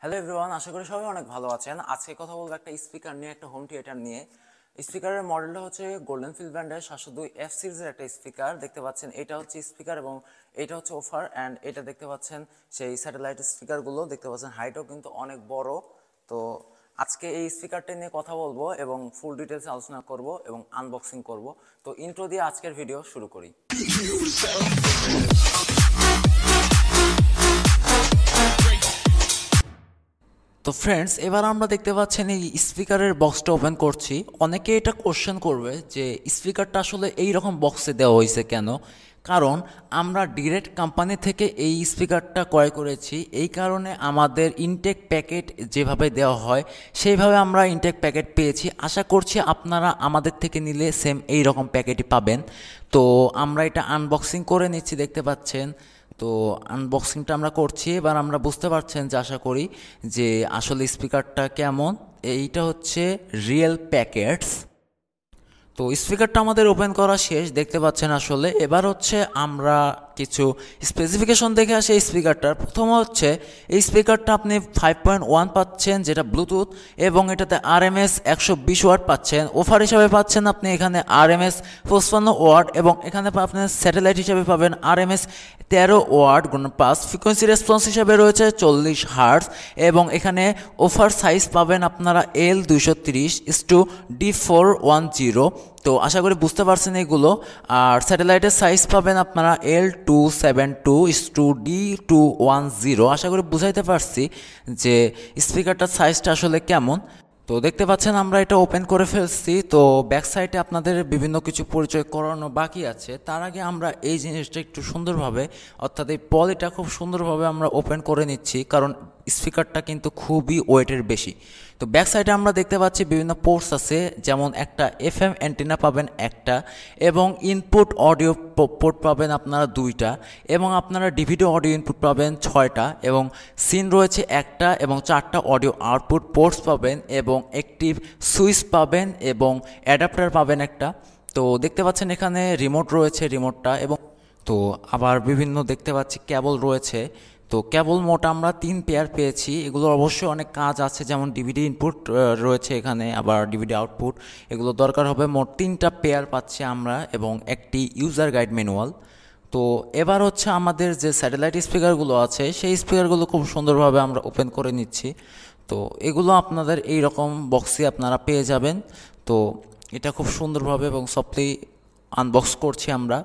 Hello everyone, আশা করি সবাই অনেক ভালো আছেন। আজকে কথা বলবো একটা স্পিকার নিয়ে, একটা হোম থিয়েটার নিয়ে। স্পিকারের মডেলটা হচ্ছে গোল্ডেন ফিল্ড ব্র্যান্ডের 702 এফ সিরিজের একটা স্পিকার দেখতে পাচ্ছেন। এটা হচ্ছে স্পিকার এবং এটা হচ্ছে অফার, অ্যান্ড এটা দেখতে পাচ্ছেন সেই স্যাটেলাইট স্পিকারগুলো দেখতে পাচ্ছেন, হাইটও কিন্তু অনেক বড়। তো আজকে এই স্পিকারটা নিয়ে কথা বলবো এবং ফুল ডিটেলস আলোচনা করব এবং আনবক্সিং করব। তো ইন্ট্রো দিয়ে আজকের ভিডিও শুরু করি। তো ফ্রেন্ডস, এবার আমরা দেখতে পাচ্ছেন এই স্পিকারের বক্সটা ওপেন করছি। অনেকে এটা কোশ্চেন করবে যে স্পিকারটা আসলে এই রকম বক্সে দেওয়া হয়েছে কেন। কারণ আমরা ডিরেক্ট কোম্পানি থেকে এই স্পিকারটা ক্রয় করেছি, এই কারণে আমাদের ইনটেক প্যাকেট যেভাবে দেওয়া হয় সেইভাবে আমরা ইনটেক প্যাকেট পেয়েছি। আশা করছি আপনারা আমাদের থেকে নিলে সেম এই রকম প্যাকেটই পাবেন। তো আমরা এটা আনবক্সিং করে নিচ্ছি, দেখতে পাচ্ছেন। তো আনবক্সিংটা আমরা করছি, এবার আমরা বুঝতে পারছেন যে আশা করি যে আসলে স্পিকারটা কেমন। এইটা হচ্ছে রিয়েল প্যাকেটস। তো স্পিকারটা আমাদের ওপেন করা শেষ, দেখতে পাচ্ছেন আসলে। এবার হচ্ছে আমরা কিছু স্পেসিফিকেশন দেখে আসি এই স্পিকারটার। প্রথম হচ্ছে এই স্পিকারটা আপনি 5.1 পাচ্ছেন, যেটা ব্লুটুথ, এবং এটাতে RMS 120 ওয়াট পাচ্ছেন। অফার হিসাবে পাচ্ছেন আপনি এখানে RMS 55 ওয়াট, এবং এখানে আপনি স্যাটেলাইট হিসাবে পাবেন RMS 13 ওয়াট +, ফ্রিকোয়েন্সি রেসপন্স হিসাবে রয়েছে 40 হার্টজ, এবং এখানে অফার সাইজ পাবেন আপনারা L230/D410। তো আশা করি বুঝতে পারছেন এগুলো। আর স্যাটেলাইটের সাইজ পাবেন আপনারা L272/D210। আশা করি বুঝাইতে পারছি যে স্পিকারটার সাইজটা আসলে কেমন। তো দেখতে পাচ্ছেন আমরা এটা ওপেন করে ফেলছি। তো ব্যাক সাইডে আপনাদের বিভিন্ন কিছু পরিচয় করানো বাকি আছে। তার আগে আমরা এই জিনিসটা একটু সুন্দরভাবে, অর্থাৎ এই পলিটা খুব সুন্দরভাবে আমরা ওপেন করে নিচ্ছি, কারণ স্পিকারটা কিন্তু খুবই ওয়েটের বেশি। তো ব্যাক সাইডে আমরা দেখতে পাচ্ছি বিভিন্ন পোর্টস আছে, যেমন একটা FM অ্যান্টেনা পাবেন একটা, এবং ইনপুট অডিও পোর্ট পাবেন আপনারা 2টা, এবং আপনারা DVD অডিও ইনপুট পাবেন 6টা, এবং সিন রয়েছে একটা, এবং 4টা অডিও আউটপুট পোর্টস পাবেন, এবং একটি সুইচ পাবেন, এবং অ্যাডাপ্টার পাবেন একটা। তো দেখতে পাচ্ছেন এখানে রিমোট রয়েছে, রিমোটটা, এবং তো আবার বিভিন্ন দেখতে পাচ্ছি কেবল রয়েছে। তো কেবল মোট আমরা 3 পেয়ার পেয়েছি। এগুলো অবশ্যই অনেক কাজ আছে, যেমন DVD ইনপুট রয়েছে এখানে, আবার DVD আউটপুট, এগুলো দরকার হবে। মোট 3টা পেয়ার পাচ্ছি আমরা, এবং একটি ইউজার গাইড ম্যানুয়াল। তো এবার হচ্ছে আমাদের যে স্যাটেলাইট স্পিকারগুলো আছে সেই স্পিকারগুলো খুব সুন্দরভাবে আমরা ওপেন করে নিচ্ছি। তো এগুলো আপনাদের এই রকম বক্সে আপনারা পেয়ে যাবেন। তো এটা খুব সুন্দরভাবে এবং সফটলি আনবক্স করছি আমরা।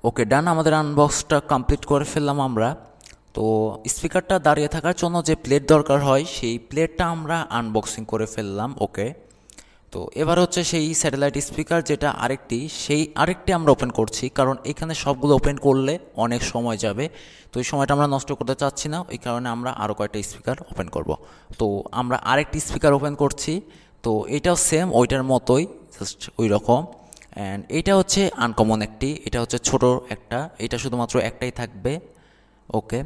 ওকে, ডান, আমাদের আনবক্সটা কমপ্লিট করে ফেললাম আমরা। তো স্পিকারটা দাঁড়িয়ে থাকার জন্য যে প্লেট দরকার হয় সেই প্লেটটা আমরা আনবক্সিং করে ফেললাম। ওকে, তো এবার হচ্ছে সেই স্যাটেলাইট স্পিকার যেটা আরেকটি আমরা ওপেন করছি, কারণ এখানে সবগুলো ওপেন করলে অনেক সময় যাবে। তো এই সময়টা আমরা নষ্ট করতে চাচ্ছি না, এই কারণে আমরা আরও কয়েকটা স্পিকার ওপেন করব। তো আমরা আরেকটি স্পিকার ওপেন করছি। তো এটাও সেম ওইটার মতোই, জাস্ট ওই রকম। অ্যান্ড এটা হচ্ছে আনকমন একটি, এটা হচ্ছে ছোট একটা, এটা শুধুমাত্র একটাই থাকবে। ওকে,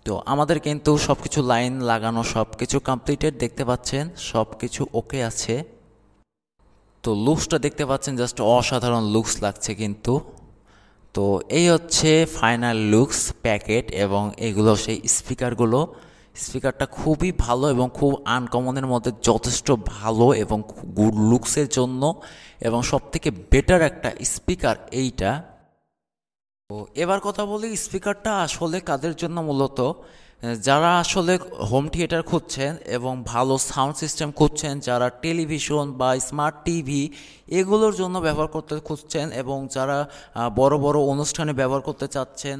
তো আমাদের কিন্তু সব কিছু লাইন লাগানো, সব কিছু কমপ্লিটেড, দেখতে পাচ্ছেন সব কিছু ওকে আছে। তো লুকসটা দেখতে পাচ্ছেন, জাস্ট অসাধারণ লুকস লাগছে কিন্তু। তো এই হচ্ছে ফাইনাল লুকস প্যাকেট, এবং এগুলো সেই স্পিকারটা খুবই ভালো এবং খুব আনকমনের মধ্যে যথেষ্ট ভালো এবং গুড লুকসের জন্য, এবং সবথেকে বেটার একটা স্পিকার এইটা। তো এবার কথা বলি স্পিকারটা আসলে কাদের জন্য মূলত। যারা আসলে হোম থিয়েটার খুঁজছেন এবং ভালো সাউন্ড সিস্টেম খুঁজছেন, যারা টেলিভিশন বা স্মার্ট টিভি এগুলোর জন্য ব্যবহার করতে খুঁজছেন, এবং যারা বড় বড় অনুষ্ঠানে ব্যবহার করতে চাচ্ছেন,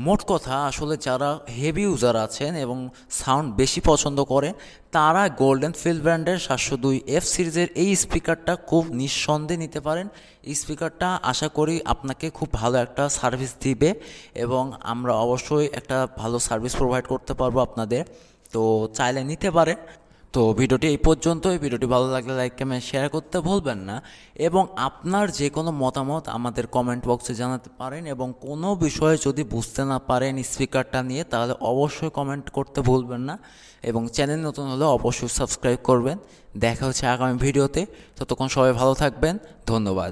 মোট কথা আসলে যারা হেভি ইউজার আছেন এবং সাউন্ড বেশি পছন্দ করেন, তারা গোল্ডেন ফিল্ড ব্র্যান্ডের 702 এফ সিরিজের এই স্পিকারটা খুব নিঃসন্দেহে নিতে পারেন। এই স্পিকারটা আশা করি আপনাকে খুব ভালো একটা সার্ভিস দিবে, এবং আমরা অবশ্যই একটা ভালো সার্ভিস প্রোভাইড করতে পারবো আপনাদের। তো চাইলে নিতে পারেন। তো ভিডিওটি এই পর্যন্তই। ভিডিওটি ভালো লাগলে লাইক কমেন্ট শেয়ার করতে ভুলবেন না, এবং আপনার যে কোনো মতামত আমাদের কমেন্ট বক্সে জানাতে পারেন, এবং কোনো বিষয়ে যদি বুঝতে না পারেন স্পিকারটা নিয়ে, তাহলে অবশ্যই কমেন্ট করতে ভুলবেন না, এবং চ্যানেল নতুন হলে অবশ্যই সাবস্ক্রাইব করবেন। দেখা হচ্ছে আগামী ভিডিওতে। ততক্ষণ সবাই ভালো থাকবেন, ধন্যবাদ।